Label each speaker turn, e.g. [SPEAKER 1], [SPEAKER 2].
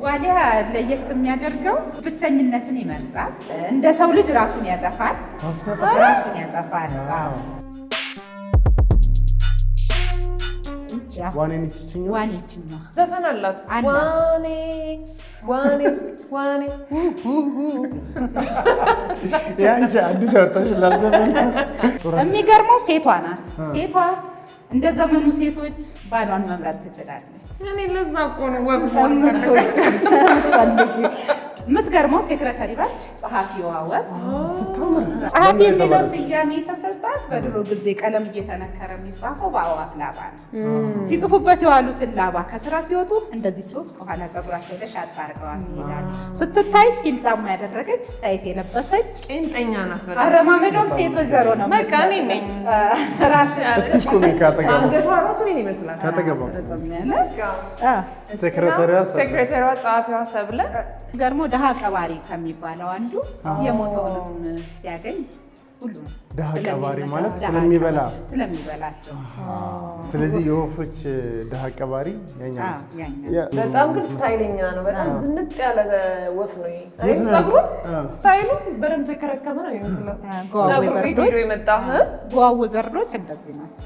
[SPEAKER 1] ዋሊያ ለየት የሚያደርገው ብቸኝነትን ይመርጣል። እንደ ሰው ልጅ ራሱን ያጠፋል። ዋኔችኛ
[SPEAKER 2] ዘፈን አላት። ዋኔ
[SPEAKER 3] ያንቺ አዲስ ያወጣሽላት ዘፈን።
[SPEAKER 1] የሚገርመው ሴቷ ናት። ሴቷ እንደ ዘመኑ ሴቶች ባሏን መምረጥ ትችላለች።
[SPEAKER 2] እኔ ለዛ እኮ ነው
[SPEAKER 1] የምትገርመው ሴክሬታሪ ባች ጸሐፊዋ ወፍ
[SPEAKER 3] ስታምር
[SPEAKER 1] ጸሐፊ የሚለው ስያሜ የተሰጣት በድሮ ጊዜ ቀለም እየተነከረ የሚጻፈው በአዋፍ ላባ ነው። ሲጽፉበት የዋሉትን ላባ ከስራ ሲወጡ እንደዚህ ወፍ ከኋላ ፀጉራቸው ላይ ሻጥ አድርገዋት ይሄዳሉ። ስትታይ ሂል ጫማ ያደረገች ታይት የለበሰች
[SPEAKER 2] ቄንጠኛ ናት። በጣም
[SPEAKER 1] አረማመዷም ሴት ወይዘሮ ነው።
[SPEAKER 2] በቃ እኔ ነኝ።
[SPEAKER 3] እስኪ ቁሚ ካጠገቧ
[SPEAKER 2] አንገቷ ራሱ ይሄን ይመስላል።
[SPEAKER 3] ካጠገቧ
[SPEAKER 2] ሴክሬታሪዋ ጸሐፊዋ ሰብለ
[SPEAKER 1] ገርሞ ደሃ ቀባሪ ከሚባለው አንዱ የሞተውን ሲያገኝ ሁሉ
[SPEAKER 3] ደሃ ቀባሪ ማለት
[SPEAKER 1] ስለሚበላቸው።
[SPEAKER 3] ስለዚህ የወፎች ደሃ ቀባሪ ያኛ
[SPEAKER 2] በጣም ግን ስታይለኛ ነው። በጣም ዝንጥ ያለ ወፍ ነው። ይሄ ፀጉሩ ስታይሉ በደንብ ተከረከመ ነው የሚመስለው። ፀጉሩ ቪዲዮ የመጣ
[SPEAKER 1] ጓው በርዶች እንደዚህ ናቸው።